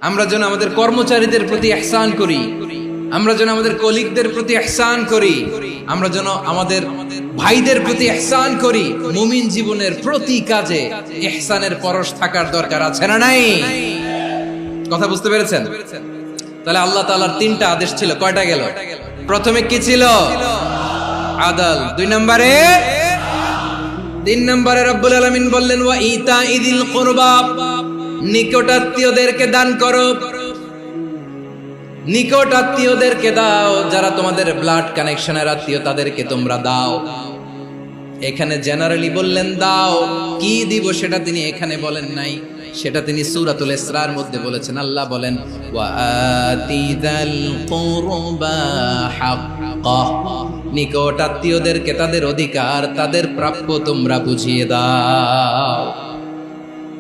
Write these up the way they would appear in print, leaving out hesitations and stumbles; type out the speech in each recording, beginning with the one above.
আমরা যেন আমাদের কর্মচারীদের প্রতি ইহসান করি, আমরা যেন আমাদের কলিগদের প্রতি ইহসান করি, আমরা যেন আমাদের ভাইদের প্রতি ইহসান করি। মুমিন জীবনের প্রতি কাজে ইহসানের পরশ থাকার দরকার আছে না নাই? কথা বুঝতে পেরেছেন? তাহলে আল্লাহ তাআলার তিনটা আদেশ ছিল, কয়টা গেল? প্রথমে কি ছিল? আদল। দুই নম্বরে, তিন নম্বরে রব্বুল আলামিন বললেন ওয়া ইতাইদিল কুরবা, নিকটাত্মীয়দেরকে দান করো, নিকট আত্মীয়দেরকে দাও, যারা তোমাদের ব্লাড কানেকশনের আত্মীয় তাদেরকে তোমরা দাও। এখানে জেনারেলি বললেন দাও, কি দিব সেটা তিনি এখানে বলেন নাই, সেটা তিনি সূরাতুল ইসরার মধ্যে বলেছেন। আল্লাহ বলেন ওয়া আতিযাল কুরবা হাক্কা, নিকট আত্মীয়দেরকে তাদের অধিকার, তাদের প্রাপ্য তোমরা বুঝিয়ে দাও।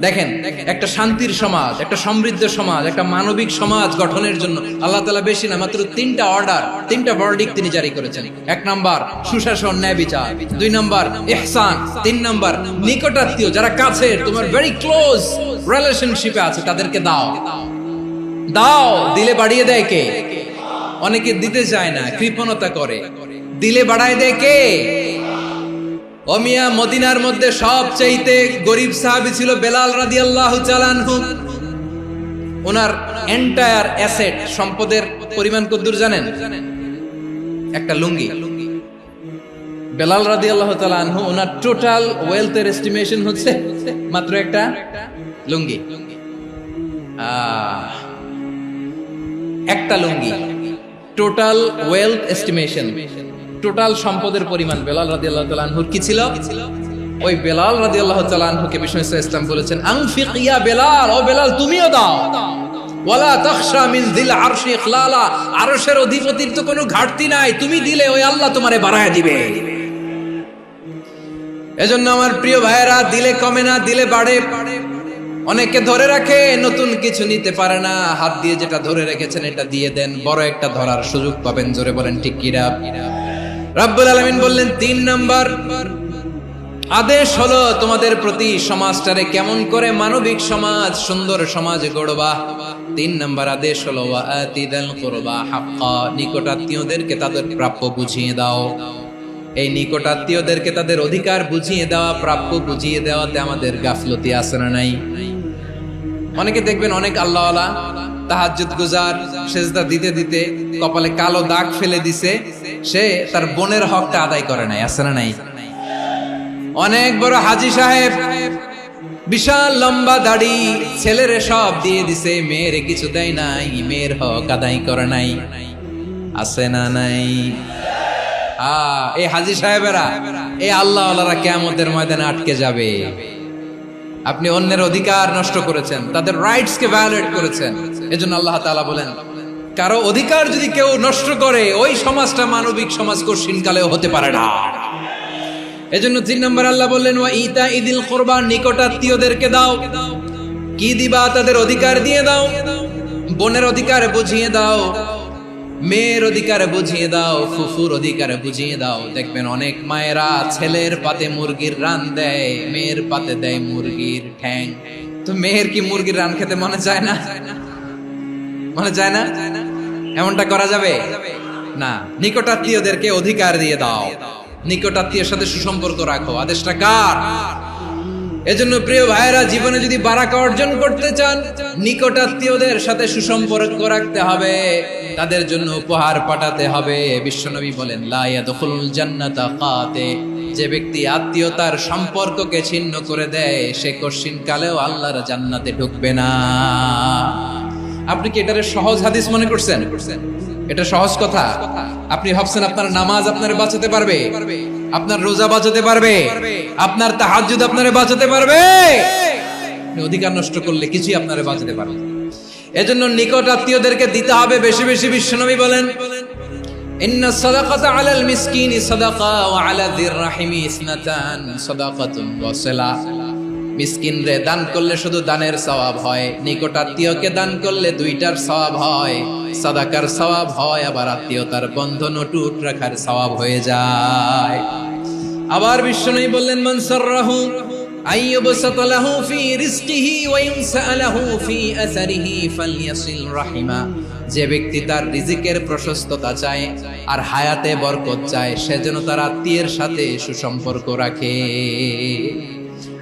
দেখেন, একটা শান্তির সমাজ, একটা সমৃদ্ধ সমাজ, একটা মানবিক সমাজ গঠনের জন্য আল্লাহ তাআলা বেশি না, মাত্র তিনটা অর্ডার, তিনটা ভার্ডিক্ট তিনি জারি করেছেন। এক নাম্বার সুশাসন, ন্যায় বিচার। দুই নাম্বার ইহসান। তিন নাম্বার নিকটাত্মীয়, যারা কাছে, তোমার ভেরি ক্লোজ রিলেশনশিপে আছে, তাদেরকে দাও। দাও, দিলে বাড়িয়ে দেয় কে? অনেকে দিতে চায় না, কৃপণতা করে। দিলে বাড়ায় দেয় কে? ওমিয়া মদিনার মধ্যে সবচাইতে গরিব সাহাবী ছিল বেলাল রাদিয়াল্লাহু তাআলা আনহু। ওনার এন্টায়ার অ্যাসেট, সম্পদের পরিমাণ কতদূর জানেন? একটা লুঙ্গি। বেলাল রাদিয়াল্লাহু তাআলা আনহু, ওনার টোটাল ওয়েলথের এস্টিমেশন হচ্ছে মাত্র একটা লুঙ্গি। একটা লুঙ্গি, টোটাল ওয়েলথ এস্টিমেশন, টোটাল সম্পদের পরিমাণ বেলাল রাদিয়াল্লাহু তাআলা আনহুর কি ছিল? ওই বেলাল রাদিয়াল্লাহু তাআলা আনহুকে বিষ্ণু ইসলাম বলেছেন আনফিক ইয়া বেলাল, ও বেলাল তুমিও দাও। ওয়ালা তাখশা মিন যিল আরশি ইখলালা, আরশের অধিপতির তো কোনো ঘাটতি নাই, তুমি দিলে ওই আল্লাহ তোমারে বাড়ায় দিবে। এজন্য আমার প্রিয় ভাইয়েরা, দিলে কমে না, দিলে বাড়ে। অনেকে ধরে রাখে, নতুন কিছু নিতে পারে না, হাত দিয়ে যেটা ধরে রেখেছেন এটা দিয়ে দেন, বড় একটা ধরার সুযোগ পাবেন। জোরে বলেন ঠিক কিনা? রব্বুল আলামিন বললেন তিন নাম্বার আদেশ হলো তোমাদের প্রতি সমাজটারে কেমন করে মানবিক সমাজ, সুন্দর সমাজ গড়বা। তিন নাম্বার আদেশ হলো ওয়া আতিদাল কুরবা হাক্কা, নিকটাত্মীয়দেরকে তাদের প্রাপ্য বুঝিয়ে দাও। এই নিকটাত্মীয়দেরকে তাদের অধিকার বুঝিয়ে দেওয়া, প্রাপ্য বুঝিয়ে দেওয়াতে আমাদের গাফলতি আছে না নাই? অনেকে দেখবেন অনেক আল্লাহওয়ালা, তাহাজ্জুদ গুজার, সেজদা দিতে দিতে কপালে কালো দাগ ফেলে দিছে, সে তার বোনের হকটা আদায় করে নাই, আছে না নাই? অনেক বড় হাজী সাহেব, বিশাল লম্বা দাড়ি, ছেলেরে সব দিয়ে দিছে, মেয়েরে কিছু দেয় নাই, মেয়ের হক আদায় করে নাই, আছে না নাই? এই হাজী সাহেবেরা, এই আল্লাহওয়ালারা কিয়ামতের ময়দানে আটকে যাবে। আপনি অন্যের অধিকার নষ্ট করেছেন, তাদের রাইটস কে ভায়োলেট করেছেন। এজন্য আল্লাহ তাআলা বলেন, কারো অধিকার যদি কেউ নষ্ট করে, ওই সমাজটা মানবিক সমাজ কঠিনকালেও হতে পারে না। এজন্য তিন নম্বর আল্লাহ বললেন ওয়া ইতাইদিল কুরবা, নিকটাত্মীয়দেরকে দাও। কি দিবা? তাদের অধিকার দিয়ে দাও। বোনের অধিকার বুঝিয়ে দাও, মেয়ের অধিকার বুঝিয়ে দাও, ফুফুর অধিকার বুঝিয়ে দাও। দেখবেন অনেক মায়েরা ছেলের পাতে মুরগির রান দেয়, মেয়ের পাতে দেয় মুরগির ঠ্যাং। তো মেয়ের কি মুরগির রান খেতে মনে চায় না? মনে চায় না? এমনটা করা যাবে না। নিকটাত্মীয়দেরকে অধিকার দিয়ে দাও, নিকটাত্মীয়ের সাথে সুসম্পর্ক রাখো। আদেশটা কার? এজন্য প্রিয় ভাইয়েরা, জীবনে যদি বারাকা অর্জন করতে চান, নিকটাত্মীয়দের সাথে সুসম্পর্ক রাখতে হবে, তাদের জন্য উপহার পাঠাতে হবে। বিশ্বনবী বলেন লা ইয়াদখুলুল জান্নাতা কাতে, যে ব্যক্তি আত্মীয়তার সম্পর্ককে ছিন্ন করে দেয়, সে কঠিন কালেও আল্লাহর জান্নাতে ঢুকবে না। আপনি কি এটারে সহজ হাদিস মনে করছেন? এটা সহজ কথা। আপনি ভাবছেন আপনার নামাজ আপনারে বাঁচাতে পারবে, আপনার রোজা বাঁচাতে পারবে, আপনার তাহাজ্জুদ আপনারে বাঁচাতে পারবে? অধিকার নষ্ট করলে কিছুই আপনারে বাঁচাতে পারবে। এজন্য নিকট আত্মীয়দেরকে দিতে হবে বেশি বেশি। বিশ্বনবী বলেন ইন্নাস সাদাকাতা আলাল মিসকিনি সাদাকা ওয়া আলা যির রাহিমি ইসনাতান সাদাকাতুন ওয়া সিলা। মিসকিনরে দান করলে শুধু দানের সওয়াব হয়, নিকট আত্মীয়কে দান করলে দুইটার সওয়াব হয়, সাদাকার সওয়াব হয়, আবার আত্মীয়তার বন্ধন অটুট রাখার সওয়াব হয়ে যায়। আবার বিশ্বনবী বললেন মান সাররাহু আইয়ুবসাতা লাহু ফি রিজকিহি ওয়া ইউনসা লাহু ফি আসারিহি ফালইয়াসিল রাহিমা। যে ব্যক্তি তার রিজিকের প্রশস্ততা চায় আর হায়াতে বরকত চায়, সে যেন তার আত্মীয়ের সাথে সুসম্পর্ক রাখে।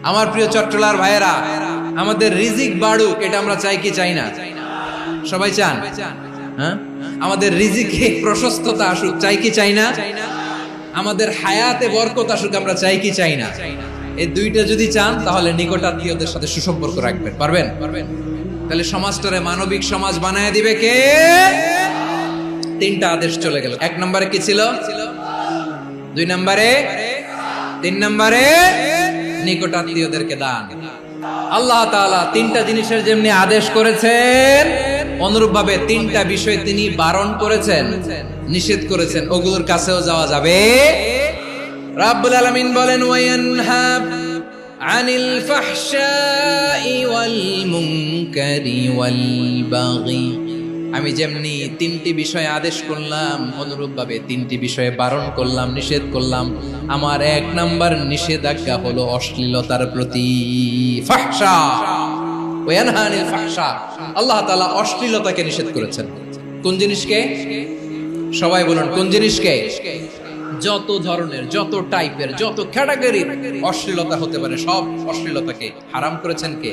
আমার প্রিয় চট্টলার ভাইয়েরা, আমাদের রিজিক বাড়ুক, এটা আমরা চাই কি চাই না? সবাই চান? হ্যাঁ, আমাদের রিজিকে প্রশস্ততা আসুক, চাই কি চাই না? আমাদের হায়াতে বরকত আসুক, আমরা চাই কি চাই না? এই দুইটা যদি চান, তাহলে নিকট আত্মীয়দের সাথে সুসম্পর্ক রাখবেন। পারবেন? তাহলে সমাজটারে মানবিক সমাজ বানায় দিবে কে? তিনটা আদেশ চলে গেল। 1 নম্বরে কি ছিল? 2 নম্বরে, 3 নম্বরে নিকট আত্মীয়দেরকে দান। আল্লাহ তাআলা তিনটা জিনিসের যেমনি আদেশ করেছেন, অনুরূপ ভাবে তিনটা বিষয় তিনি বারণ করেছেন, নিষেধ করেছেন। ওগুলোর কাছেও যাওয়া যাবে। রাব্বুল আলামিন বলেন, ওয়ায়ানহা আনিল ফাহশাই ওয়াল মুনকারি ওয়াল বাগি। আমি যেমনি তিনটি বিষয়ে আদেশ করলাম, অনুরূপ ভাবে তিনটি বিষয়ে বারণ করলাম, নিষেধ করলাম। আমার 1 নাম্বার নিষেধাজ্ঞা হলো অশ্লীলতার প্রতি। ফাহশা, ওয়ায়ানহা আনিল ফাহশা, আল্লাহ তাআলা অশ্লীলতাকে নিষেধ করেছেন। কোন জিনিসকে? সবাই বলুন, কোন জিনিসকে? যত ধরনের, যত টাইপের, যত ক্যাটাগরির অশ্লীলতা হতে পারে, সব অশ্লীলতাকে হারাম করেছেন কে?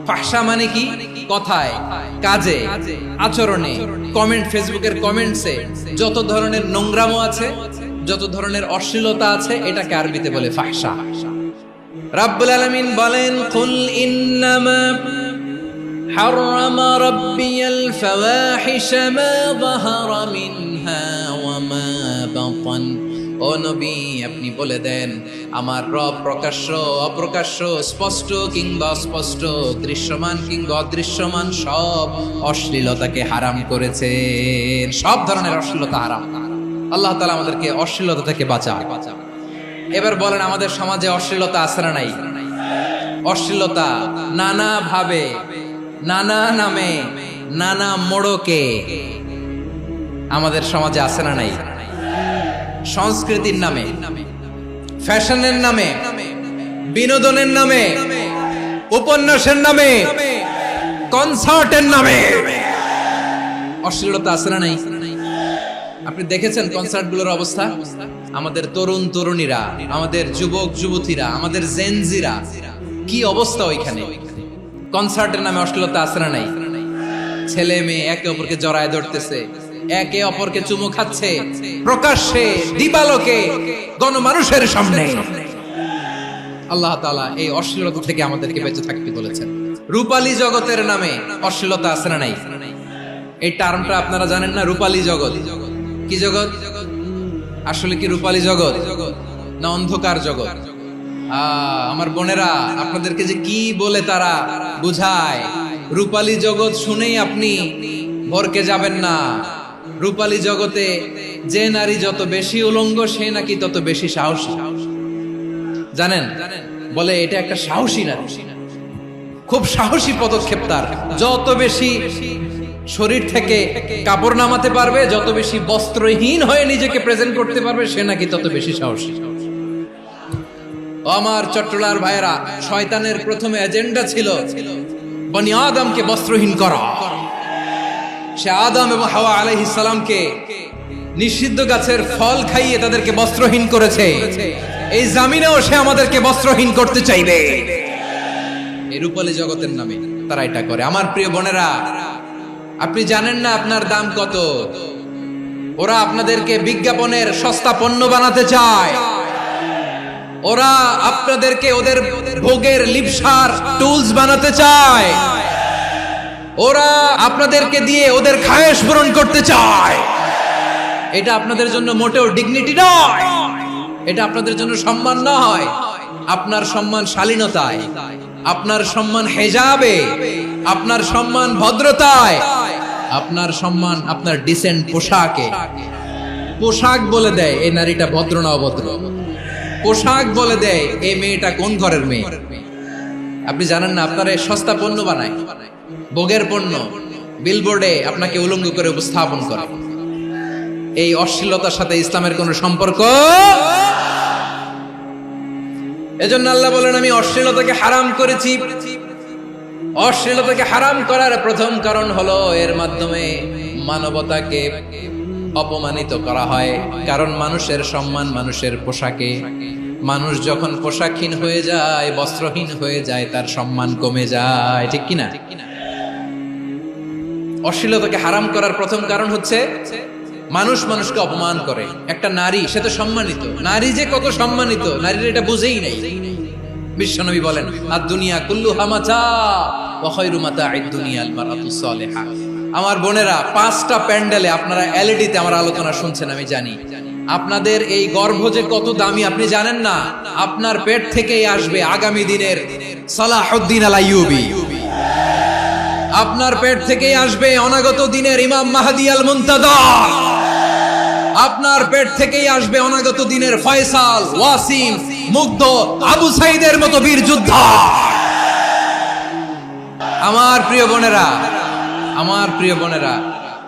ফাহশা মানে কি? কথায়, কাজে, আচরণে, কমেন্ট, ফেসবুকের কমেন্টসে যত ধরনের নোংরামো আছে, যত ধরনের অশ্লীলতা আছে, এটাকে আরবিতে বলে ফাহশা। রাব্বুল আলামিন বলেন, কুল ইন্নামা হারামা রাব্বিয়াল ফাওয়াহিশা মা যাহারা মিনহা ওয়া মা বাতান। ও নবী, আপনি বলে দেন, আমার রব প্রকাশ্য, অপ্রকাশ্য, স্পষ্ট কিংবা অস্পষ্ট, দৃশ্যমান কিংবা অদৃশ্যমান সব অশ্লীলতাকে হারাম করেছেন। সব ধরনের অশ্লীলতা হারাম। আল্লাহ তাআলা আমাদেরকে অশ্লীলতা থেকে বাঁচান। এবার বলেন, আমাদের সমাজে অশ্লীলতা আছে না নাই? অশ্লীলতা নানা ভাবে, নানা নামে, নানা মোড়কে আমাদের সমাজে আছে না নাই? সংস্কৃতির নামে, ফ্যাশনের নামে, বিনোদনের নামে, উপন্যাসের নামে, কনসার্টের নামে অশ্লীলতা আছে না নাই? আপনি দেখেছেন কনসার্টগুলোর অবস্থা? আমাদের তরুণ তরুণীরা, আমাদের যুবক যুবতীরা, আমাদের জেনজিরা, কি অবস্থা ওইখানে? কনসার্টের নামে অশ্লীলতা আছে না নাই? ছেলে মেয়ে একে অপরকে জড়ায় ধরতেছে, একে অপরকে চুমু খাচ্ছে, প্রকাশ্যে, দিবালোকে, গণমানুষের সামনে। আল্লাহ তাআলা এই অশ্লীলতা থেকে আমাদেরকে বেঁচে থাকতে বলেছেন। রূপালী জগতের নামে অশ্লীলতা আছে না নাই? এই টার্মটা আপনারা জানেন না? রূপালী জগৎ কি জগৎ? আসলে কি রূপালী জগৎ না অন্ধকার জগৎ? আমার বোনেরা, আপনাদেরকে যে কি বলে তারা বুঝায়, রূপালী জগৎ শুনেই আপনি ভরকে যাবেন না। রূপালী জগতে যে নারী যত বেশি উলঙ্গ, সে নাকি তত বেশি সাহসী। জানেন? বলে এটা একটা সাহসী নারী, খুব সাহসী পদক্ষেপ তার। যত বেশি শরীর থেকে কাপড় নামাতে পারবে, যত বেশি বস্ত্রহীন হয়ে নিজেকে প্রেজেন্ট করতে পারবে, সে নাকি তত বেশি সাহসী। আমার চট্টলার ভাইয়েরা, শয়তানের প্রথমে এজেন্ডা ছিল বনি আদমকে বস্ত্রহীন করা। সে আদম এবং হাওয়া আলাইহিস সালামকে নিষিদ্ধ গাছের ফল খাইয়ে তাদেরকে বস্ত্রহীন করেছে। এই জামিনেও সে আমাদেরকে বস্ত্রহীন করতে চাইবে। এই রূপালী জগতের নামে তারা এটা করে। আমার প্রিয় বোনেরা, আপনি জানেন না আপনার দাম কত? ওরা আপনাদেরকে বিজ্ঞাপনের সস্তা পণ্য বানাতে চায়। ওরা আপনাদেরকে ওদের ভোগের লিপসার টুলস বানাতে চায়। ওরা আপনাদেরকে দিয়ে ওদের খায়েশ পূরণ করতে চায়। এটা আপনাদের জন্য মোটেও ডিগনিটি নয়, এটা আপনাদের জন্য সম্মান নয়। আপনার সম্মান শালীনতায়, আপনার সম্মান হেজাবে, আপনার সম্মান ভদ্রতায়, আপনার সম্মান আপনার ডিসেন্ট পোশাকে। পোশাক বলে দেয় এই নারীটা ভদ্র না অভদ্র। পোশাক বলে দেয় এই মেয়েটা কোন ঘরের মেয়ে। আপনি জানেন না, আপনারা সস্তা পণ্য বানায়, ভোগের পণ্য, বিলবোর্ডে আপনাকে উলঙ্গ করে উপস্থাপন করে। এই অশ্লীলতার সাথে ইসলামের কোনো সম্পর্ক। এজন্য আল্লাহ বলেন আমি অশ্লীলতাকে হারাম করেছি। অশ্লীলতাকে হারাম করার প্রথম কারণ হলো এর মাধ্যমে মানবতাকে অপমানিত করা হয়। কারণ মানুষের সম্মান মানুষের পোশাকে। মানুষ যখন পোশাকহীন হয়ে যায়, বস্ত্রহীন হয়ে যায়, তার সম্মান কমে যায়, ঠিক কিনা? অশ্লীলতাকে হারাম করার প্রথম কারণ হচ্ছে মানুষ মানুষকে অপমান করে। একটা নারী, সে তো সম্মানিত, নারী যে কত সম্মানিত নারীর এটা বুঝেই নাই। বিশ্বনবী বলেন আদ-দুনিয়া কুল্লুহা মাতা ওয়া খায়রু মাতা'আদ দুনিয়া আল মারাতুস সালিহা। আমার বোনেরা, 5টা প্যান্ডেলে আপনারা এলইডিতে আমার আলোচনা শুনছেন, আমি জানি। আপনাদের এই গর্ভ যে কত দামি আপনি জানেন না। আপনার পেট থেকেই আসবে আগামী দিনের সালাহুদ্দিন আল আইয়ুবী। আপনার পেট থেকেই আসবে অনাগত দিনের ইমাম মাহদী আল মুনতাদর। আপনার পেট থেকেই আসবে অনাগত দিনের ফয়সাল, ওয়াসিম, মুগ্ধ, আবু সাইদের মতো বীর যোদ্ধা। আমার প্রিয় বোনেরা, আমার প্রিয় বোনেরা,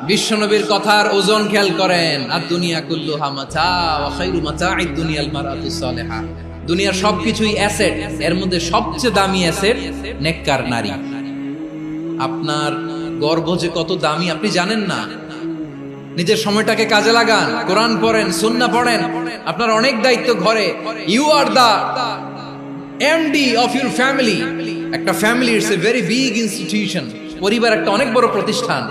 বিশ্বনবীর কথার ওজন খেয়াল করেন। আদ-দুনিয়া কুল্লুহা মাতা ওয়া খায়রু মাতা'আদ দুনিয়া আল মারাতুস সালিহা। দুনিয়ার সবকিছুই অ্যাসেট, এর মধ্যে সবচেয়ে দামি অ্যাসেট নেককার নারী। আপনার গর্ভ যে কত দামি আপনি জানেন না। নিজের সময়টাকে কাজে লাগান, কোরআন পড়েন, সুন্নাহ পড়েন। আপনার অনেক দায়িত্ব ঘরে। You are the MD of your family. একটা family it's a very big institution. পরিবার একটা অনেক বড় প্রতিষ্ঠান।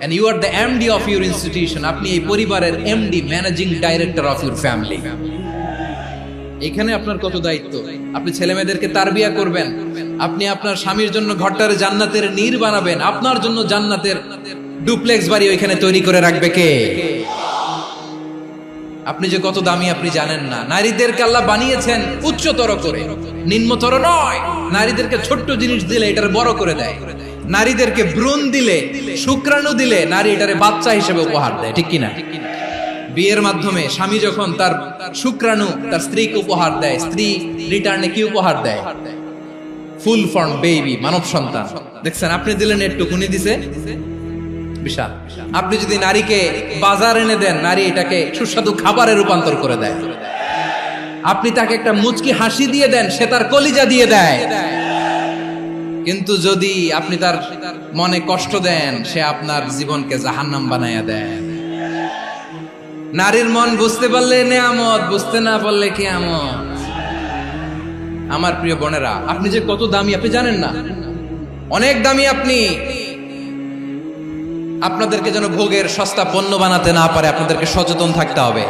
And you are the MD of your institution. আপনি এই পরিবারের MD, managing director of your family. এখানে আপনার কত দায়িত্ব। আপনি ছেলে মেয়েদেরকে তারবিয়া করবেন। আপনি আপনার স্বামীর জন্য ঘরটারে জান্নাতের নীর বানাবেন। আপনার জন্য জান্নাতের ডুপ্লেক্স বাড়ি ওইখানে তৈরি করে রাখবে কে? আপনি যে কত দামি আপনি জানেন না। নারীদেরকে আল্লাহ বানিয়েছেন উচ্চতর করে, নিম্নতর নয়। নারীদেরকে ছোট্ট জিনিস দিলে এটার বড় করে দেয়। নারীদেরকে ভ্রূণ দিলে, শুক্রাণু দিলে নারী এটারে বাচ্চা হিসেবে উপহার দেয়, ঠিক কিনা? বিয়ের মাধ্যমে স্বামী যখন তার শুক্রাণু তার স্ত্রীকে উপহার দেয়, স্ত্রী রিটার্নে কি উপহার দেয়? ফুল ফর্ম বেবি, মানব সন্তান। দেখছেন, আপনি দিলেন একটুকুনি, দিছে বিশাল। আপনি যদি নারীকে বাজার এনে দেন, নারী এটাকে সুস্বাদু খাবারে রূপান্তর করে দেয়। আপনি তাকে একটা মুচকি হাসি দিয়ে দেন, সে তার কলিজা দিয়ে দেয়। কিন্তু যদি আপনি তার মনে কষ্ট দেন, সে আপনার জীবনকে জাহান্নাম বানায়া দেয়। নারীর মন বুঝতে পারলে নেয়ামত, বুঝতে না পারলে কিয়ামত। আমার প্রিয় বোনেরা, আপনি যে কত দামি আপনি জানেন না। অনেক দামি আপনি। আপনাদেরকে যেন ভোগের সস্তা পণ্য বানাতে না পারে, আপনাদেরকে সচেতন থাকতে হবে।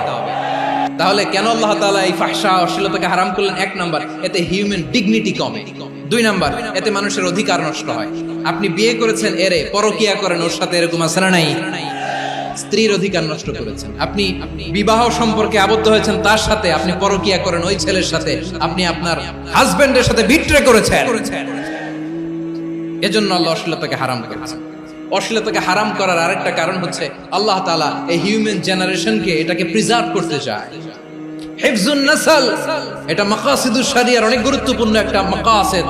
তাহলে কেন আল্লাহ তাআলা এই ফাহশা, অশ্লীলতাকে হারাম করলেন? 1 নাম্বার, এতে হিউম্যান ডিগনিটি কমে। 2 নাম্বার, এতে মানুষের অধিকার নষ্ট হয়। আপনি বিয়ে করেছেন, এরে পরকিয়া করেন, ওর সাথে এরকম আছে না নাই? স্ত্রীর অধিকার নষ্ট করেছেন। আপনি বিবাহ সম্পর্কে আবদ্ধ হয়েছেন, তার সাথে আপনি পরকিয়া করেন ওই ছেলের সাথে, আপনি আপনার হাজবেন্ডের সাথে বিট্রে করেছেন। এজন্য আল্লাহ অশ্লীলতাকে হারাম করেছেন। অশ্লীলতাকে হারাম করার আরেকটা কারণ হচ্ছে আল্লাহ তাআলা এই হিউম্যান জেনারেশনকে এটাকে প্রিজার্ভ করতে চায়। হিফজুন নাসল, এটা মাকাসিদুশ শরিয়ার অনেক গুরুত্বপূর্ণ একটা মাকাসিদ,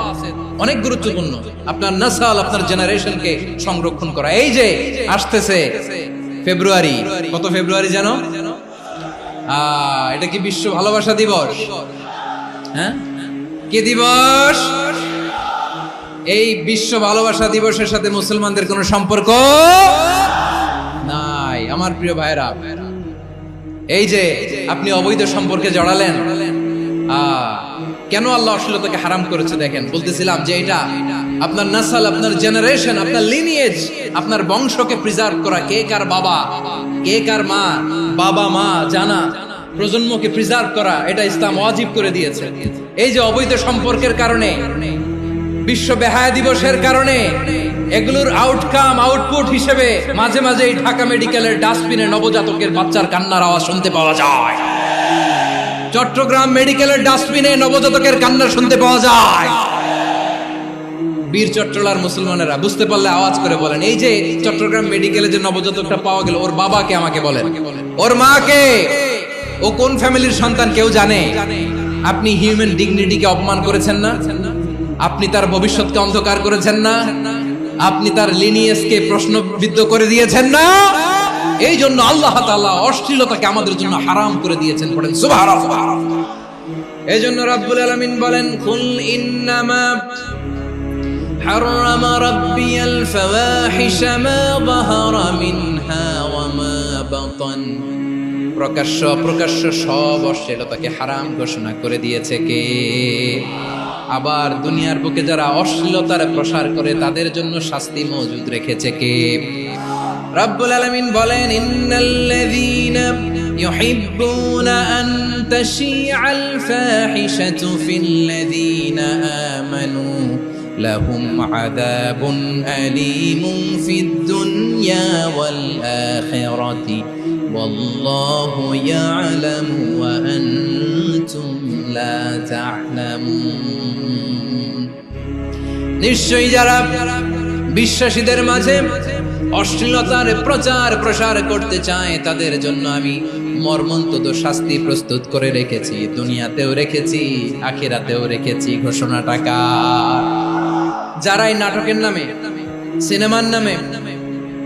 অনেক গুরুত্বপূর্ণ। আপনার নাসল, আপনার জেনারেশনকে সংরক্ষণ করা। এই যে আসতেছে ফেব্রুয়ারি, কত ফেব্রুয়ারি জানো? এটা কি বিশ্ব ভালোবাসা দিবস? হ্যাঁ, কি দিবস? এই বিশ্ব ভালোবাসা দিবসের সাথে মুসলমানদের কোনো সম্পর্ক নাই। আমার প্রিয় ভাইরা, এই যে আপনি অবৈধ সম্পর্কে জড়ালেন, কেন আল্লাহ অশ্লীলতাকে হারাম করেছে দেখেন। বলতেছিলাম যে এটা আপনার নাসল, আপনার জেনারেশন, আপনার লিনিয়েজ, আপনার বংশকে প্রিজার্ভ করা। কে কার বাবা, কে কার মা, বাবা মা জানা, প্রজন্মকে প্রিজার্ভ করা, এটা ইসলাম ওয়াজিব করে দিয়েছে। এই যে অবৈধ সম্পর্কের কারণে, বিশ্ব বেহায়া দিবসের কারণে, এগুলোর আউটকাম, আউটপুট হিসেবে মাঝে মাঝে এই ঢাকা মেডিকেলের ডাস্টবিনে নবজাতকের বাচ্চার কান্নার আওয়াজ শুনতে পাওয়া যায়। চট্টগ্রাম মেডিকেলের ডাস্টবিনে নবজাতকের কান্না শুনতে পাওয়া যায়। বীর চট্টলার মুসলমানেরা বুঝতে পারলে আওয়াজ করে বলেন, এই যে চট্টগ্রাম মেডিকেলে যে নবজাতকটা পাওয়া গেল, ওর বাবাকে আমাকে বলেন, ওর মাকে, ও কোন ফ্যামিলির সন্তান কেউ জানে? আপনি হিউম্যান ডিগনিটিকে অপমান করেছেন না? আপনি তার ভবিষ্যৎকে অন্ধকার করেছেন না? আপনি তার লিনিয়েজকে প্রশ্নবিদ্ধ করে দিয়েছেন না? এই জন্য আল্লাহ তাআলা অশ্লীলতাকে আমাদের জন্য হারাম করে দিয়েছেন। পড়েন সুবহানাল্লাহ। এজন্য রাব্বুল আলামিন বলেন, কুল ইন্নামা حرم ربي الفواحش ما ظهر منها وما بطن। প্রকাশ্য প্রকাশ্য সব অশ্লীলতাকে হারাম ঘোষণা করে দিয়েছে কে? আবার দুনিয়ার বুকে যারা অশ্লীলতার প্রসার করে তাদের জন্য শাস্তি মজুদ রেখেছে কে? রাব্বুল আলামিন বলেন, ইন্নাল্লাযীনা ইউহিব্বুনা আন তাশিআল ফাহিশাতু ফিল্লাযীনা আমানু লাহুম আযাবুন আলীমুন ফিদ দুনিয়া ওয়াল আখিরাতি ওয়াল্লাহু ইয়ালামু ওয়া আনতুম লা তা'লামুন। নিশ্চয়ই যারা বিশ্বাসীদের মাঝে অশ্লীলতার প্রচার প্রসার করতে চায় তাদের জন্য আমি মর্মন্তুদ শাস্তি প্রস্তুত করে রেখেছি, দুনিয়াতেও রেখেছি, আখিরাতেও রেখেছি। ঘোষণাটা কার? যারাই নাটকের নামে, সিনেমার নামে,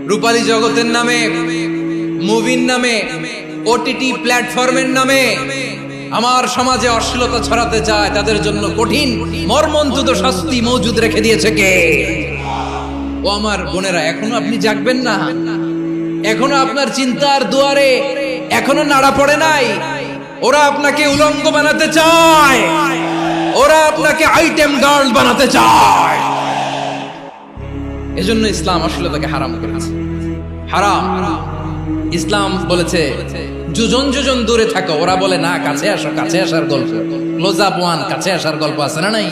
রূপালী জগতের নামে, মুভির নামে, ওটিটি প্ল্যাটফর্মের নামে আমার সমাজে অশ্লীলতা ছড়াতে চায় তাদের জন্য কঠিন মর্মন্তুদ শাস্তি মজুদ রেখে দিয়েছে কে? ও আমার বোনেরা, এখনো আপনি জাগবেন না? এখনো আপনার চিন্তার দুয়ারে এখনো নাড়া পড়ে নাই? ওরা আপনাকে উলঙ্গ বানাতে চায়, ওরা আপনাকে আইটেম গার্ল বানাতে চায়। এজন্য ইসলাম অশ্লীলতাকে হারাম করেছে। হারাম। ইসলাম বলেছে যোজন যোজন দূরে থাকো, ওরা বলে না কাছে আসো, কাছে আসার গল্প, ক্লোজ আপ ওয়ান, কাছে আসার গল্প আছে না নাই?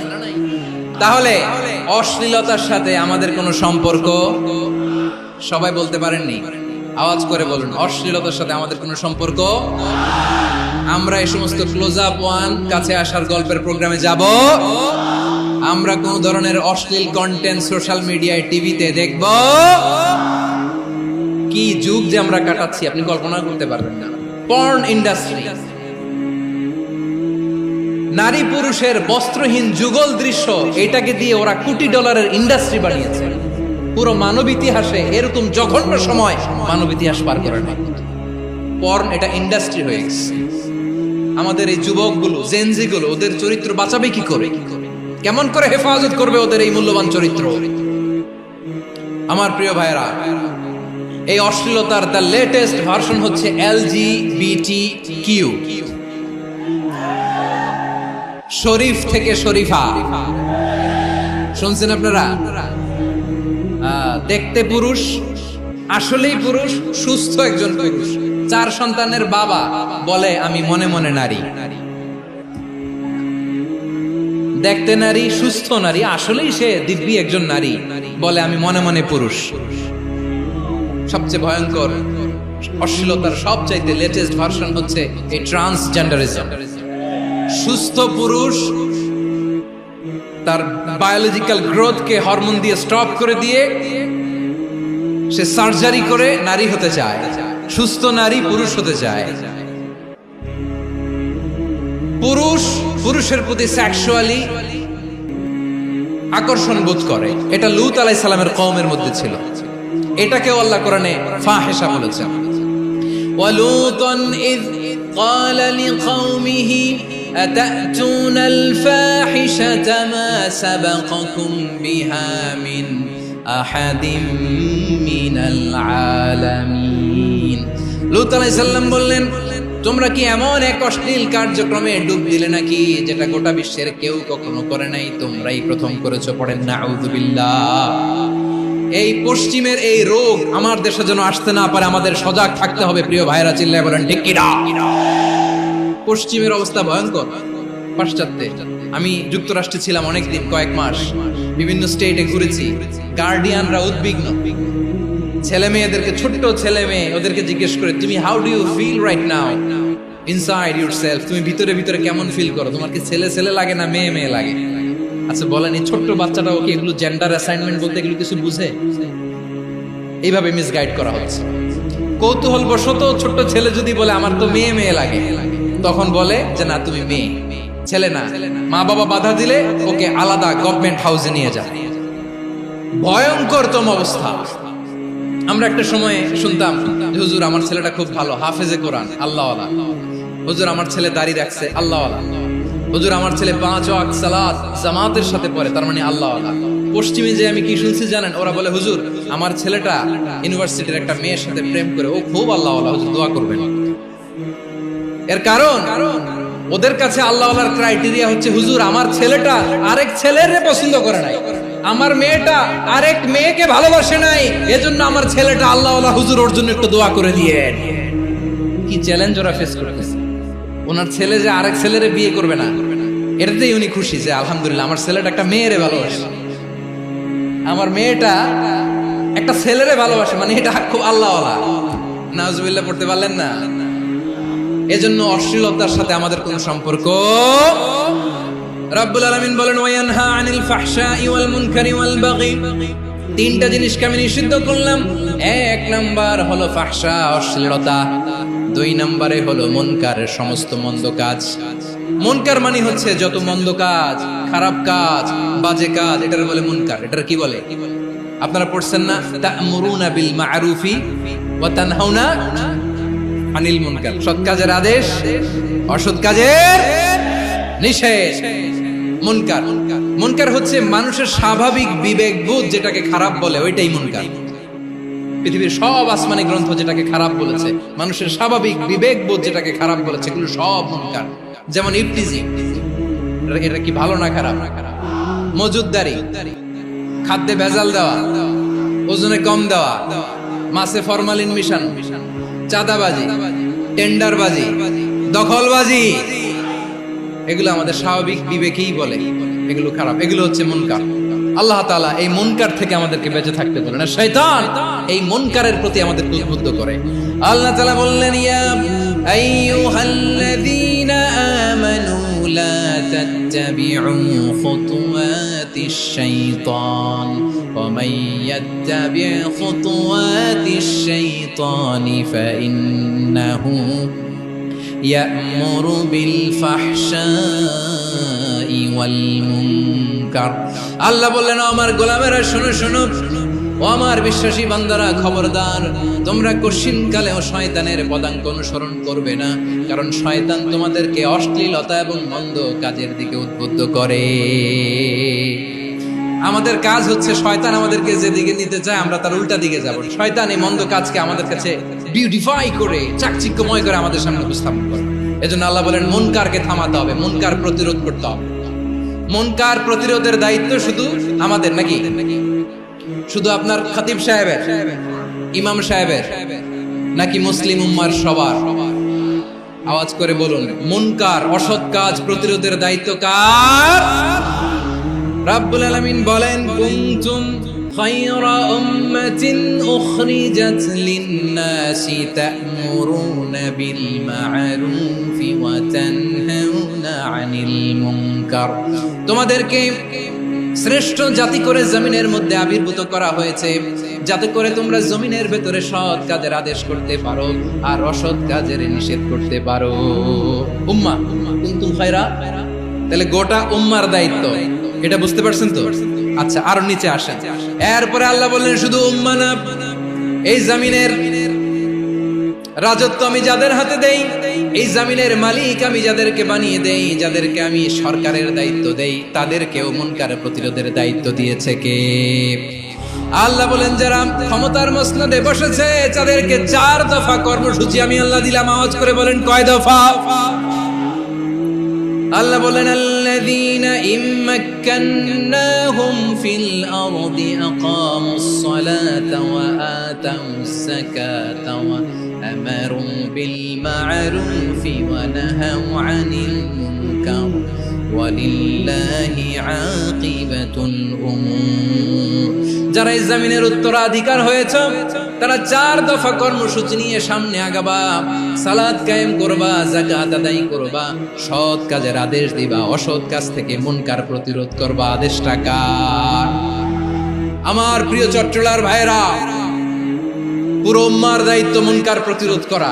তাহলে অশ্লীলতার সাথে আমাদের কোনো সম্পর্ক? সবাই বলতে পারেননি, আওয়াজ করে বলুন, অশ্লীলতার সাথে আমাদের কোনো সম্পর্ক? আমরা এই সমস্ত ক্লোজ আপ ওয়ান, কাছে আসার গল্পের প্রোগ্রামে যাব? আমরা কোন ধরনের অশ্লীল কন্টেন্ট সোশ্যাল মিডিয়ায়, টিভিতে দেখব? কি যুগ যে আমরা কাটাচ্ছি আপনি কল্পনা করতে পারবেন না। পর্ন ইন্ডাস্ট্রি, নারী পুরুষের বস্ত্রহীন যুগল দৃশ্য, এটাকে দিয়ে ওরা কোটি ডলারের ইন্ডাস্ট্রি বানিয়েছে। পুরো মানব ইতিহাসে এরকম জঘন্য সময় মানব ইতিহাস পার করে না। পর্ন এটা ইন্ডাস্ট্রি হয়ে গেছে। আমাদের এই যুবকগুলো, জেনজিগুলো, ওদের চরিত্র বাঁচাবে কি করে? কেমন করে হেফাজত করবে ওদের এই মূল্যবান চরিত্র? আমার প্রিয় ভাইরা, এই অশ্লীলতার দ্য লেটেস্ট ভার্সন হচ্ছে LGBTQ, শরীফ থেকে শরীফা। শুনছেন আপনারা? দেখতে পুরুষ, আসলেই পুরুষ, সুস্থ একজন পুরুষ, 4 সন্তানের বাবা, বলে আমি মনে মনে নারী। দেখতে নারী, সুস্থ নারী, আসলেই সে দিব্যি একজন নারী, বলে আমি মনে মনে পুরুষ। সবচেয়ে ভয়ঙ্কর অশ্লীলতার সবচাইতে লেটেস্ট ভার্সন হচ্ছে এই ট্রান্সজেন্ডারিজম। সুস্থ পুরুষ তার বায়োলজিক্যাল গ্রোথকে হরমোন দিয়ে স্টপ করে দিয়ে সে সার্জারি করে নারী হতে চায়। সুস্থ নারী পুরুষ হতে চায়। পুরুষ পুরুষের প্রতি সেক্সুয়ালি আকর্ষণ বোধ করে। এটা লূত আলাইহিস সালামের কওমের মধ্যে ছিল। এটাকেও আল্লাহ কোরআনে ফাহিশা বলেছেন। ওয়ালুতান ইয قال لقومه أتأتون الفاحشة ما سبقكم بها من أحد من العالمين। লূত আলাইহিস সালাম বললেন, তোমরা কি এমন এক অশ্লীল কার্যক্রমে ডুব দিলে নাকি যেটা গোটা বিশ্বের কেউ কখনো করে নাই? তোমরাই প্রথম করেছো। পড়েন নাউযুবিল্লাহ। এই পশ্চিমের এই রোগ আমার দেশে যেন আসতে না পারে, আমাদের সজাগ থাকতে হবে। প্রিয় ভাইরা, চিল্লায় বলেন ঠিক কিনা? পশ্চিমের অবস্থা ভয়ঙ্কর। পাশ্চাত্যে, আমি যুক্তরাষ্ট্রে ছিলাম অনেকদিন, কয়েক মাস, বিভিন্ন স্টেটে ঘুরেছি। গার্ডিয়ানরা উদ্বিগ্ন, ছেলে মেয়েদেরকে, ছোট্ট ছেলে মেয়ে, ওদেরকে জিজ্ঞেস করে, তুমি how do you feel right now inside yourself? তুমি ভিতরে ভিতরে কেমন ফিল করো? তোমার কি ছেলে ছেলে লাগে না মেয়ে মেয়ে লাগে? আচ্ছা বলেন, এই ছোট্ট বাচ্চাটা ওকে এগুলো জেন্ডার অ্যাসাইনমেন্ট বলতে এগুলো কিছু বুঝে? এইভাবে মিসগাইড করা হচ্ছে। কৌতূহল বশত ছোট্ট ছেলে যদি বলে আমার তো মেয়ে মেয়ে লাগে, তখন বলে যে না তুমি মেয়ে, ছেলে না। মা বাবা বাধা দিলে ওকে আলাদা গভর্নমেন্ট হাউসে নিয়ে যায়। ভয়ঙ্করতম অবস্থা। আমরা একটা সময় শুনতাম, হুজুর আমার ছেলেটা খুব ভালো, হাফেজে কোরআন, আল্লাহওয়ালা। হুজুর আমার ছেলে দাড়ি রাখছে, আল্লাহওয়ালা। হুজুর আমার ছেলে 5 ওয়াক্ত সালাত জামাতের সাথে পড়ে, তার মানে আল্লাহওয়ালা। পশ্চিমে যে আমি কি শুনছি জানেন, ওরা বলে হুজুর আমার ছেলেটা ইউনিভার্সিটির একটা মেয়ের সাথে প্রেম করে, ও খুব আল্লাহওয়ালা, হুজুর দোয়া করবেন। এর কারণ ওদের কাছে আল্লাহওয়ালার ক্রাইটেরিয়া হচ্ছে হুজুর আমার ছেলেটা আরেক ছেলের পছন্দ করে নাই, আমার মেয়েটা আরেক মেয়েকে ভালোবাসে নাই, এজন্য আমার ছেলেটা আল্লাহওয়ালা, হুজুর ওর জন্য একটু দোয়া করে দিয়ে। কি চ্যালেঞ্জ ওরা ফেস করতেছে। ওনার ছেলে যে আরেক ছেলেরে বিয়ে করবে না, এটাতেই উনি খুশি যে আলহামদুলিল্লাহ আমার ছেলেটা একটা মেয়েরে ভালোবাসে, আমার মেয়েটা একটা ছেলেরে ভালোবাসে, মানে এটা খুব আল্লাহওয়ালা। নাউজুবিল্লাহ পড়তে পারলেন না? এজন্য অশ্লীলতার সাথে আমাদের কোনো সম্পর্ক। রাব্বুল আলামিন বলেন ওয়ায়ানহা আনিল ফাহশাই ওয়াল মুনকারি ওয়াল বাগি, তিনটা জিনিসকে আমি নিষিদ্ধ করলাম। এক নাম্বার হলো ফাহশা, অশ্লীলতা। 2 নম্বরে হলো মুনকার, সমস্ত মন্দ কাজ। মুনকার মানে হচ্ছে যত মন্দ কাজ, খারাপ কাজ, বাজে কাজ, এটার বলে মুনকার। এটার কি বলে? আপনারা পড়ছেন না, তা'মুরুনা বিল মা'রুফি ওয়া তানহাউনা আনিল মুনকার। সৎ কাজের আদেশ, অসৎ কাজের নিষেধ। মুনকার, মুনকার হচ্ছে মানুষের স্বাভাবিক বিবেক বোধ যেটাকে খারাপ বলে, ওইটাই মুনকার। পৃথিবীর সব আসমানি গ্রন্থ যেটাকে খারাপ বলেছে, মানুষের স্বাভাবিক বিবেক বোধ যেটাকে খারাপ বলেছে, এগুলো সব মুনকার। যেমন ইফতিজিং, এটা কি ভালো না খারাপ? মজুদদারি, খাদ্যে ভেজাল দেওয়া, ওজনে কম দেওয়া, মাছে ফরমালিন মিশানো, চাঁদাবাজি, টেন্ডারবাজি, দখলবাজি, এগুলো আমাদের স্বাভাবিক বিবেকেই বলে এগুলো খারাপ, এগুলো হচ্ছে মুনকার। আল্লাহ তাআলা এই মুনকার থেকে আমাদেরকে বেঁচে থাকতে বলেন, আর শয়তান এই মুনকারের প্রতি আমাদেরকে উদ্বুদ্ধ করে। আল্লাহ তাআলা বললেন ইয়া আইয়ুহাল্লাযীনা আমানু লা তাত্তাবিউ খুতুওয়াতিশ শাইতান ওয়া মান ইয়াত্তাবি' খুতুওয়াতিশ শাইতানি ফাইন্নাহু ইয়া'মুরু বিল ফাহশাই ওয়াল মুনকার। আল্লাহ বললেন আমার গোলামেরা শোনো শোনো, ও আমার বিশ্বাসী বান্দারা খবরদার, তোমরা কশিনকালেও শয়তানের পদাঙ্ক অনুসরণ করবে না, কারণ শয়তান তোমাদেরকে অশ্লীলতা এবং মন্দ কাজের দিকে উদ্বুদ্ধ করে। আমাদের কাজ হচ্ছে শয়তান আমাদেরকে যেদিকে নিতে চায় আমরা তার উল্টা দিকে যাব। শয়তান এই মন্দ কাজকে আমাদের কাছে বিউটিফাই করে, চাকচিক্যময় করে আমাদের সামনে উপস্থাপন করে। এজন্য আল্লাহ বলেন মুনকারকে থামাতে হবে, মুনকার প্রতিরোধ করতে হবে। মুনকার প্রতিরোধের দায়িত্ব শুধু আমাদের নাকি? শুধু আপনার খতিব সাহেবের, ইমাম সাহেবের, নাকি মুসলিম উম্মার সবার? আওয়াজ করে বলুন, মুনকার অসৎ কাজ প্রতিরোধের দায়িত্ব কার? রাব্বুল আলামিন বলেন কুনতুম খায়রা উম্মাতিন উখরিজাত লিন-নাসি তা'মুরুনা বিল মা'রুফি ওয়া তানহাউনা আনিল মুনকার। তোমাদেরকে শ্রেষ্ঠ জাতি করে জমিনের মধ্যে আবির্ভূত করা হয়েছে, যাতে করে তোমরা জমিনের ভেতরে সৎ কাজের আদেশ করতে পারো আর অসৎ কাজের নিষেধ করতে পারো। উম্মাহ কুনতুম খায়রা, তাহলে গোটা উম্মার দায়িত্ব, এটা বুঝতে পারছেন তো? আচ্ছা, আরো নিচে আসেন। এরপরে আল্লাহ বললেন শুধু উম্মাহ না, এই জমিনের রাজত্ব আমি যাদের হাতে দেই, এই জমিনের মালিক আমি যাদেরকে বানিয়ে দেই, যাদেরকে আমি সরকারের দায়িত্ব দেই, তাদেরকেও মুনকার প্রতিরোধের দায়িত্ব দিয়েছে কে? আল্লাহ বলেন যারা ক্ষমতার মসনদে বসেছে তাদেরকে 4 দফা কর্মসূচি আমি আল্লাহ দিলাম। আওয়াজ করে বলেন কয় দফা? আল্লাহ বলেন আল্লাযীনা ইম্মাক্কান্নাহুম ফিল আরদি আকামুস সালাতা ওয়া আতাউস যাকাতা ওয়া আমারু বিল মা'রুফি ওয়া নাহাউ আনিল মুনকার ওয়ালিল্লাহি আকিবাতুল উমুর। যারা এই জমিনের উত্তরাধিকার হয়েছে তারা 4 দফা কর্মসূচি নিয়ে সামনে আগাবা। সালাত কায়েম করবা, যাকাত আদায় করবা, সৎ কাজের আদেশ দিবা, অসৎ কাজ থেকে মুনকার প্রতিরোধ করবা। আদেশটা কার? আমার প্রিয় চট্টলার ভাইরা, পুরো উম্মার দায়িত্ব মুনকার প্রতিরোধ করা,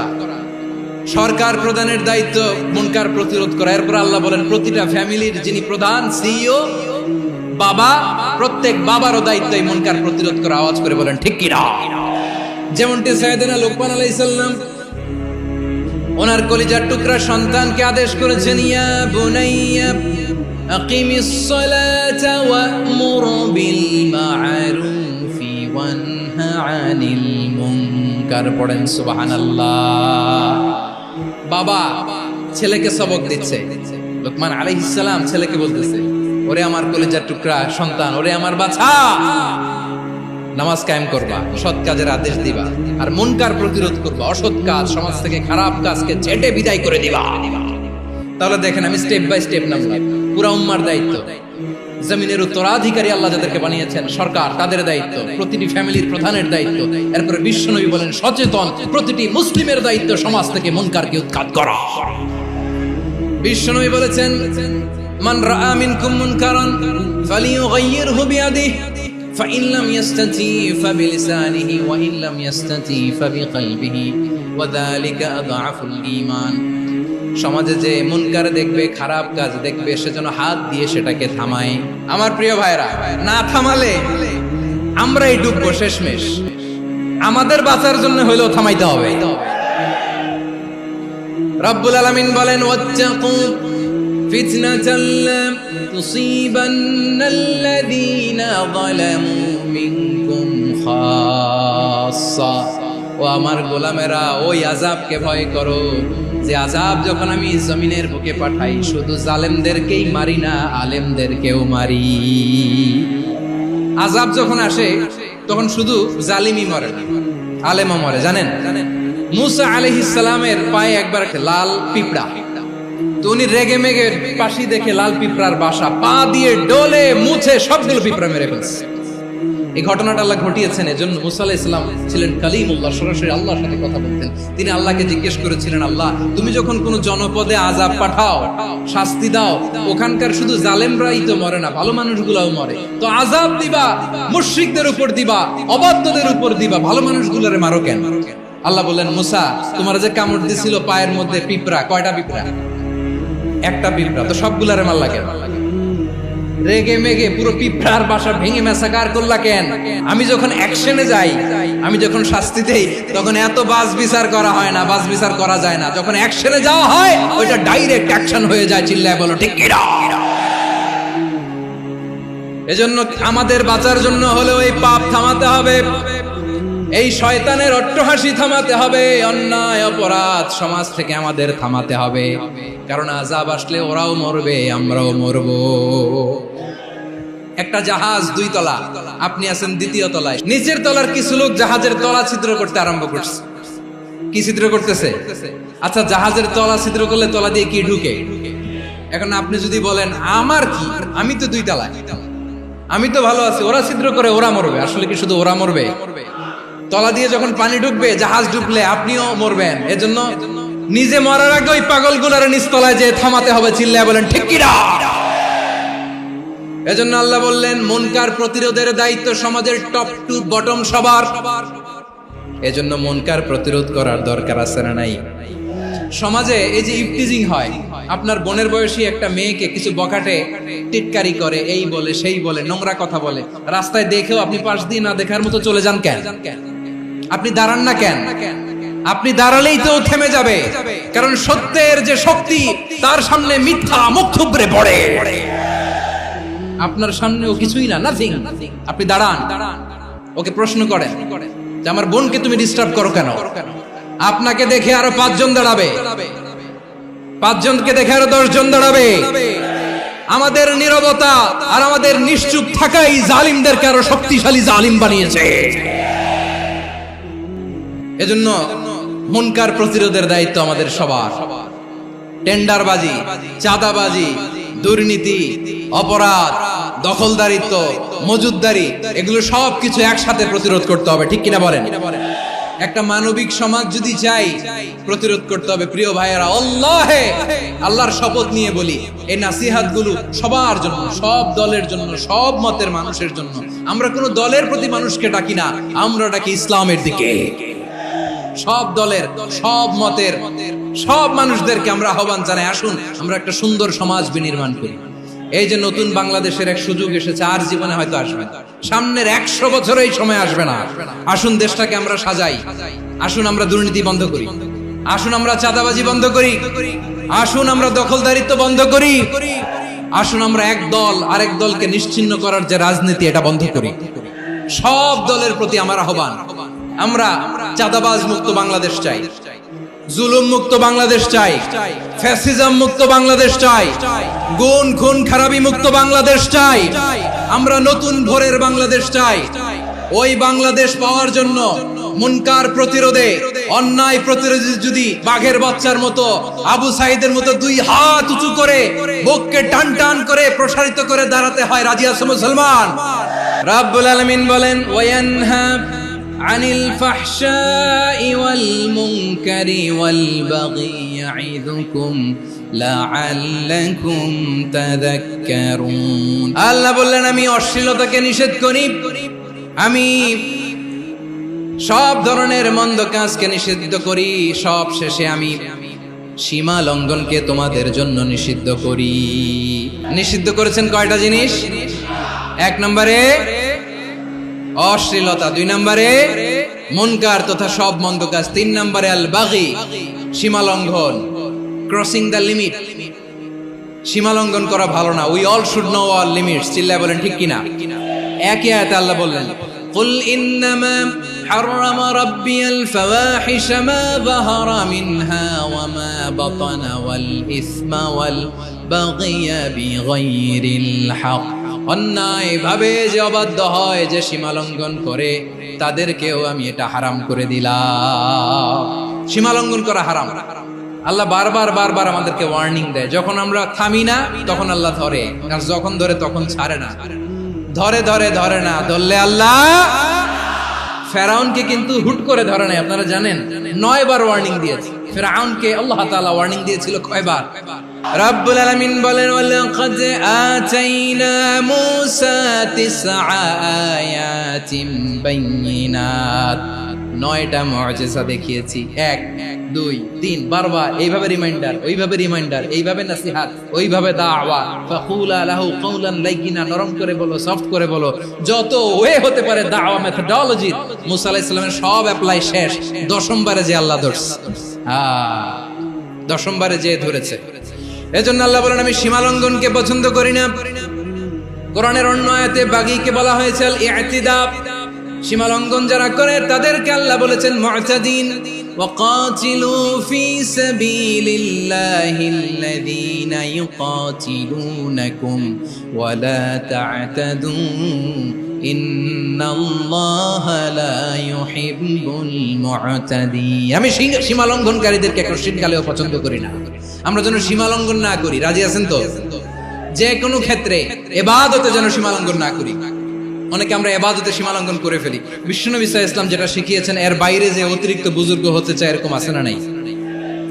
সরকার প্রধানের দায়িত্ব মুনকার প্রতিরোধ করা। এরপর আল্লাহ বলেন প্রতিটা ফ্যামিলির যিনি প্রধান সিইও বাবা, প্রত্যেক বাবারও দায়িত্ব এই মুনকার প্রতিরোধ করা। আওয়াজ করে বলেন ঠিক কি না? যেমনটি সাইয়েদনা লোকমান আলাইহিস সালাম ওনার কলিজার টুকরা সন্তানকে আদেশ করেছেন, ইয়া বুনাইয়া আকিমিস সালাতা ওয়া'মুর বিল মা'রুফি ওয়ানহা আনিল মুনকার। পড়েন সুবহানাল্লাহ। বাবা ছেলেকে সবক দিচ্ছে, লোকমান আলাইহিস সালাম ছেলেকে বলতেছে, ওরে আমার কলিজার টুকরা সন্তান, ওরে আমার বাছা, নামাজ কায়েম করবা, সৎ কাজের আদেশ দিবা, আর মুনকার প্রতিরোধ করবা, অসৎ কাজ, সমাজ থেকে খারাপ কাজকে ঝেঁটে বিদায় করে দিবা। তাহলে দেখেন, আমি স্টেপ বাই স্টেপ নামলাম। পুরা উম্মার দায়িত্ব, জমিনের উত্তরাধিকারী আল্লাহ যাদেরকে বানিয়েছেন, সরকার তাদের দায়িত্ব, প্রতিটি ফ্যামিলির প্রধানের দায়িত্ব, এরপরে বিশ্বনবী বলেন সচেতন প্রতিটি মুসলিমের দায়িত্ব সমাজ থেকে মুনকারকে উৎখাত করা। বিশ্বনবী বলেছেন, মান রাআ মিনকুম মুনকারান ফালিয়ুগাইয়িরহু বিয়াদিহি فإن لم يستطع فبلسانه وإن لم يستطع فبقلبه وذلك أضعف الإيمان। সমাজে যে মুনকার দেখবে, খারাপ কাজ দেখবে, সেজন্য হাত দিয়ে সেটাকে থামায়। আমার প্রিয় ভাইরা, না থামালে আমরাই ডুববো শেষমেশ। আমাদের বাঁচার জন্য হইলেও থামাইতে হবে। রব্বুল আলামিন বলেন, ওয়াত্তাকু ফিতনাতাল লা তুসিবান্নাল্লাযীনা যালামু মিনকুম খাসসা। ও আমার গোলামেরা, ওই আযাবকে ভয় করো যে আযাব যখন আমি জমিনের বুকে পাঠাই, শুধু জালেমদেরকেই মারি না, আলেমদেরকেও মারি। আযাব যখন আসে তখন শুধু জালিমই মরে না, আলেমও মরে। জানেন, মুসা আলাইহিস সালামের পায়ে একবার লাল পিঁপড়া, তো উনি রেগে মেগে পাশি দেখে লাল পিঁপড়ার বাসা, পা দিয়ে ডলে মুছে সবগুলো পিঁপড়া মেরে ফেলছে। এই ঘটনাটা আল্লাহ ঘটিয়েছেন। এজন্য মুসা আলাইহিস সালাম ছিলেন কালিমুল্লাহ, সরাসরি আল্লাহর সাথে কথা বলতেন। তিনি আল্লাহকে জিজ্ঞেস করেছিলেন, আল্লাহ তুমি যখন কোন জনপদে আযাব পাঠাও, শাস্তি দাও, ওখানকার শুধু জালেমরাই তো মরে না, ভালো মানুষগুলোও মরে, তো আযাব দিবা মুশরিকদের উপর দিবা, অবাধ্যদের উপর দিবা, ভালো মানুষগুলোরে মারো কেন? আল্লাহ বললেন, মুসা তোমার যে কামড় দিছিল পায়ের মধ্যে পিঁপড়া, কয়টা পিঁপড়া? একটা পিঁপড়া, তো সবগুলারে মারলা কেন? রেগে মেগে পুরো পিঁপড়ার বাসা ভেঙে মেসাকার করলা কেন? আমি যখন অ্যাকশনে যাই, আমি যখন শাস্তি দেই, তখন এত বাস বিচার করা হয় না, বাস বিচার করা যায় না। যখন অ্যাকশনে যাওয়া হয়, ওইটা ডাইরেক্ট অ্যাকশন হয়ে যায়। চিল্লায় বলো ঠিক কি না? এজন্য আমাদের বাঁচার জন্য হলেও এই পাপ থামাতে হবে, এই শয়তানের অট্টহাসি থামাতে হবে, অন্যায় অপরাধ সমাজ থেকে আমাদের থামাতে হবে। কারণ আযাব আসলে ওরাও মরবে, আমরাও মরব। একটা জাহাজ 2 তলা, আপনি আছেন 2য় তলায়। নিচের তলার কিছু লোক জাহাজের তলা ছিদ্র করতে আরম্ভ করছে। কি ছিদ্র করতেছে? আচ্ছা, জাহাজের তলা ছিদ্র করলে তলা দিয়ে কি ঢুকে? এখন আপনি যদি বলেন আমার কি, আমি তো 2 তলায়, আমি তো ভালো আছি, ওরা ছিদ্র করে ওরা মরবে। আসলে কি শুধু ওরা মরবে? তলা দিয়ে যখন পানি ঢুকবে, জাহাজ ঢুকলে আপনিও মরবেন। এজন্য নিজে মরার আগে ওই পাগলগুলোর নিচতলায় যে থামাতে হবে। চিল্লায় বলেন ঠিক কি না? এজন্য আল্লাহ বললেন, মুনকার প্রতিরোধের দায়িত্ব সমাজের টপ টু বটম সবার। এজন্য মুনকার প্রতিরোধ করার দরকার আছে না নাই? সমাজে এই যে ইফটিজিং হয়, আপনার বোনের বয়সী একটা মেয়েকে কিছু বকাটে টিটকারি করে, এই বলে সেই বলে, নোংরা কথা বলে, রাস্তায় দেখেও আপনি পাশ দিয়ে না দেখার মতো চলে যান কেন? আপনি দাঁড়ান না কেন? আপনি দাঁড়ালেই তো থেমে যাবে, কারণ সত্যের যে শক্তি, তার সামনে মিথ্যা মুখ থুবড়ে পড়ে। আপনার সামনেও কিছুই না, নাথিং। আপনি দাঁড়ান, ওকে প্রশ্ন করেন যে আমার বোনকে তুমি ডিস্টার্ব করো কেন? আপনাকে দেখে আরো 5 জন দাঁড়াবে, 5 জনকে দেখে আরো 10 জন দাঁড়াবে। আমাদের নীরবতা আর আমাদের নিশ্চুপ থাকাই জালিমদেরকে আরো শক্তিশালী জালিম বানিয়েছে। এজন্য মুনকার প্রতিরোধের দায়িত্ব আমাদের সবার। টেন্ডারবাজি, চাঁদাবাজি, দুর্নীতি, অপরাধ, দখলদারিত্ব, মজুদদারি, এগুলো সব কিছু একসাথে প্রতিরোধ করতে হবে। ঠিক কিনা বলেন? একটা মানবিক সমাজ যদি চাই, প্রতিরোধ করতে হবে। প্রিয় ভাইয়েরা, আল্লাহর শপথ নিয়ে বলি, এই নাসিহাতগুলো সবার জন্য, সব দলের জন্য, সব মতের মানুষের জন্য। আমরা কোনো দলের প্রতি মানুষকে ডাকি না, আমরা ডাকি ইসলামের দিকে। সব দলের, সব মতের, সব মানুষদেরকে আমরা আহ্বান জানাই, আসুন আমরা একটা সুন্দর সমাজ বিনির্মাণ করি। এই যে নতুন বাংলাদেশের এক সুযোগ এসেছে, আর জীবনে হয়তো আসবে না, সামনের 100 বছর এই সময় আসবে না। আসুন দেশটাকে আমরা সাজাই, আসুন আমরা দুর্নীতি বন্ধ করি, আসুন আমরা চাঁদাবাজি বন্ধ করি, আসুন আমরা দখলদারিত্ব বন্ধ করি, আসুন আমরা এক দল আরেক দলকে নিশ্চিহ্ন করার যে রাজনীতি এটা বন্ধ করি। সব দলের প্রতি আমার আহ্বান, আমরা চাঁদাবাজ মুক্ত বাংলাদেশ চাই, জুলুম মুক্ত বাংলাদেশ চাই, ফ্যাসিজম মুক্ত বাংলাদেশ চাই, গুণ খুন খারাপি মুক্ত বাংলাদেশ চাই, আমরা নতুন ভোরের বাংলাদেশ চাই। ওই বাংলাদেশ পাওয়ার জন্য মুনকার প্রতিরোধে, অন্যায় প্রতিরোধে যদি বাঘের বাচ্চার মতো, আবু সাইদের মতো দুই হাত উঁচু করে বুককে টান টান করে প্রসারিত করে দাঁড়াতে হয়, রাজি আছো মুসলমান? রাব্বুল আলামিন বলেন, ওয়ায়ানহা আনিল ফাহশাই ওয়াল মুনকারি ওয়াল বাগি ইয়াইদুকুম লাআল্লাকুম তাযাক্কারুন। আল্লাহ বললেন, আমি অশ্লীলতাকে নিষেধ করি, আমি সব ধরনের মন্দ কাজকে নিষিদ্ধ করি, সব শেষে আমি সীমা লঙ্ঘনকে তোমাদের জন্য নিষিদ্ধ করি। নিষিদ্ধ করেছেন কয়টা জিনিস? 1 নম্বরে অশ্লীলতা, 2 নম্বরে মুনকার তথা সব মন্দ কাজ, 3 নম্বরে আল বাগি সীমা লঙ্ঘন, ক্রসিং দ্য লিমিট। সীমা লঙ্ঘন করা ভালো না। We all should know our limits. চিল্লায় বলেন ঠিক কিনা? একই আয়াতে আল্লাহ বললেন, কুল ইন্নামা হাররামা রাব্বিয়াল ফাওয়াহিশা মা যাহারা মিনহা ওয়া মা বাতানা ওয়াল ইসমা ওয়াল বাগিয়া বিগাইরিল হক। অন্যায় ভাবে যে অবাধ্য হয়, যে সীমা লঙ্ঘন করে, তাদেরকেও আমি এটা হারাম করে দিলাম। সীমা লঙ্ঘন করা হারাম। আল্লাহ বারবার বারবার আমাদেরকে ওয়ার্নিং দেয়। যখন আমরা থামি না তখন আল্লাহ ধরে, আর যখন ধরে তখন ছাড়ে না। ধরে ধরে ধরে না, ধরলে আল্লাহ ফেরাউনকে কিন্তু হুট করে ধরে নাই। আপনারা জানেন 9 বার ওয়ার্নিং দিয়েছে ফেরাউনকে। আল্লাহ তাআলা ওয়ার্নিং দিয়েছিল কয়বার? রাব্বুল আলামিন বলেন, ওয়ালাকাদ আতাইনা মূসা 9 আয়াতিন বাইয়িনাত। 9টা মুআজিজা দেখিয়েছি। 1 2 3 বারবার এইভাবে রিমাইন্ডার, ওইভাবে রিমাইন্ডার, এইভাবে নসিহত, ওইভাবে দাওয়া। ফাকুলা লাহু কাওলান লাইয়িনা, নরম করে বলো, সফট করে বলো। যত ওয়ে হতে পারে দাওয়া মেথডোলজি মুসা আলাইহিস সালামের সব অ্যাপ্লাই শেষ। 10ম বারে যে আল্লাহ ধরছে, 10ম বারে যে ধরেছে। এজন্য আল্লাহ বলেন, আমি সীমা লঙ্ঘনকে পছন্দ করি না। কোরআনের অন্য আয়াতে বাগীকে বলা হয়েছে আল ইতিদা। সীমা লঙ্ঘন যারা করে তাদেরকে আল্লাহ বলেছেন মুতাদিন। وقاتلوا في سبيل الله الذين يقاتلونكم ولا تعتدوا إن الله لا يحب المعتدين। আমি সীমা লঙ্ঘনকারীদেরকে একশিনকালেও পছন্দ করি না। আমরা যেন সীমা লঙ্ঘন না করি। রাজি আছেন তো? যে কোনো ক্ষেত্রে ইবাদতে যেন সীমা লঙ্ঘন না করি। অনেকে আমরা ইবাদতে সীমা লঙ্ঘন করে ফেলি। বিশ্বনবী সাল্লাল্লাহু আলাইহি ওয়াসাল্লাম যেটা শিখিয়েছেন এর বাইরে যে অতিরিক্ত বুজুর্গ হতে চায়, এরকম আছে না নাই?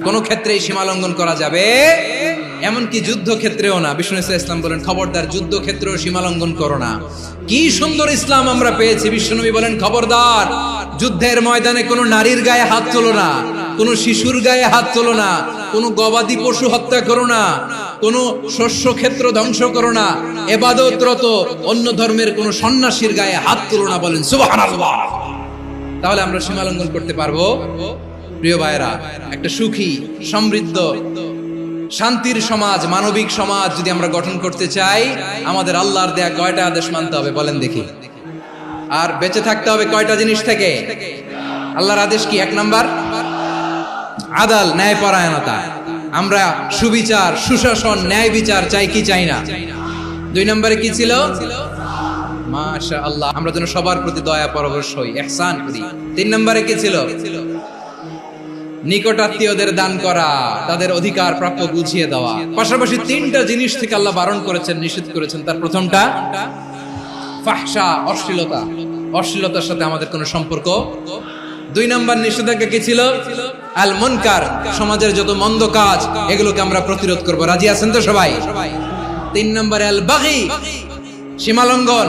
কোন ক্ষেত্রেই সীমা লঙ্ঘন করা যাবে, এমনকি যুদ্ধ ক্ষেত্রেও না। বিশ্বনবী সাল্লাল্লাহু আলাইহি ওয়াসাল্লাম বলেন, খবরদার যুদ্ধ ক্ষেত্রেও সীমা লঙ্ঘন করো না। কি সুন্দর ইসলাম আমরা পেয়েছি। বিশ্বনবী বলেন, খবরদার যুদ্ধের ময়দানে কোনো নারীর গায়ে হাত তোলো না, কোনো শিশুর গায়ে হাত তোলো না, কোনো গবাদি পশু হত্যা করো না, কোনো শস্য ক্ষেত্র ধ্বংস করো না, ইবাদতরত অন্য ধর্মের কোনো সন্ন্যাসীর গায়ে হাত তোলো না। বলেন সুবহানাল্লাহ। তাহলে আমরা সীমা লঙ্ঘন করতে পারবো? প্রিয় ভাইরা, একটা সুখী, সমৃদ্ধ, শান্তির সমাজ, মানবিক সমাজ যদি আমরা গঠন করতে চাই, আমাদের আল্লাহর দেয়া কয়টা আদেশ মানতে হবে বলেন দেখি? আর বেঁচে থাকতে হবে কয়টা জিনিস থেকে? আল্লাহর আদেশ কি? 1 নাম্বার আদাল, ন্যায়পরায়ণতা। আমরা সুবিচার, সুশাসন, ন্যায় বিচার চাই কি চাই না? 2 নম্বরে কি ছিল? মাশাআল্লাহ, আমরা যেন সবার প্রতি দয়া পরবশ হই, ইহসান করি। 3 নম্বরে কি ছিল? নিকটাত্মীয়দের দান করা, তাদের অধিকার প্রাপ্য বুঝিয়ে দেওয়া। পাশাপাশি 3টা জিনিস থেকে আল্লাহ বারণ করেছেন, নিষেধ করেছেন। তার প্রথমটা ফাহশা, অশ্লীলতা। অশ্লীলতার সাথে আমাদের কোনো সম্পর্ক। 2 নম্বর নিষেধাজ্ঞা কি ছিল? আল মুনকার, সমাজের যত মন্দ কাজ এগুলোকে আমরা প্রতিরোধ করব। রাজি আছেন তো সবাই? 3 নম্বরে আল বাগি, সীমালঙ্ঘন।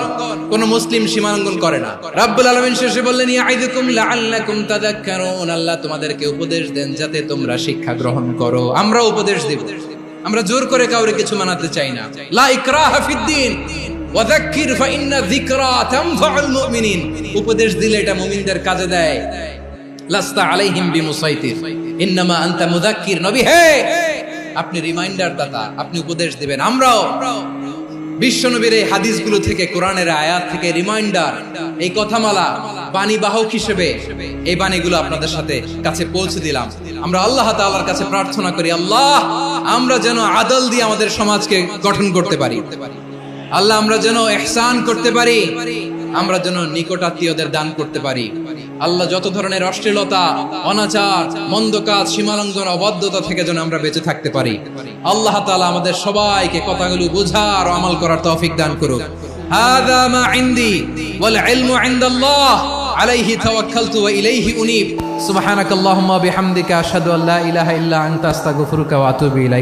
কোন মুসলিম সীমালঙ্ঘন করে না। রাব্বুল আলামিন শেষে বললেন, ইয়াইদুকুম লাআল্লাকুম তাযাক্কারুন। আল্লাহ তোমাদেরকে উপদেশ দেন যাতে তোমরা শিক্ষা গ্রহণ করো। আমরা উপদেশ দেব, আমরা জোর করে কাউরে কিছু মানাতে চাই না। লা ইকরাহা ফিদ্দিন ওয়াযাক্কির ফাইন্না যিকরা তানফাউল মুমিনিন। উপদেশ দিলে এটা মুমিনদের কাজে দেয়। লাস্তা আলাইহিম বিমুসাইতির। ইন্নামা আনতা মুযাক্কির, নবী হে আপনি রিমাইন্ডার দাতা, আপনি উপদেশ দিবেন। আমরাও বিশ্বনবীর এই হাদিসগুলো থেকে, কোরআনের আয়াত থেকে রিমাইন্ডার, এই কথামালা বাণী বাহক হিসেবে এই বাণীগুলো আপনাদের সাথে কাছে পৌঁছে দিলাম। আমরা আল্লাহ তাআলার কাছে প্রার্থনা করি, আল্লাহ আমরা যেন আদল দিয়ে আমাদের সমাজকে গঠন করতে পারি, আল্লাহ আমরা যেন ইহসান করতে পারি, আমরা যেন নিকট আত্মীয়দের দান করতে পারি। আল্লাহ যত ধরনের অশ্লীলতা, অনাচার, মন্দ কাজ, সীমালঙ্ঘন, অবাধ্যতা থেকে যেন আমরা বেঁচে থাকতে পারি। আল্লাহ তাআলা আমাদের সবাইকে কথাগুলো বোঝার ও আমল করার তৌফিক দান করুক। হাযা মা ইনদি ওয়াল ইলমু ইনদাল্লাহ আলাইহি তাওয়াক্কালতু ওয়া ইলাইহি উনীব। সুবহানাকাল্লাহুম্মা বিহামদিকা আশহাদু আল্লা ইলাহা ইল্লা আনতা আস্তাগফিরুকা ওয়া আতুবু ইলাইক।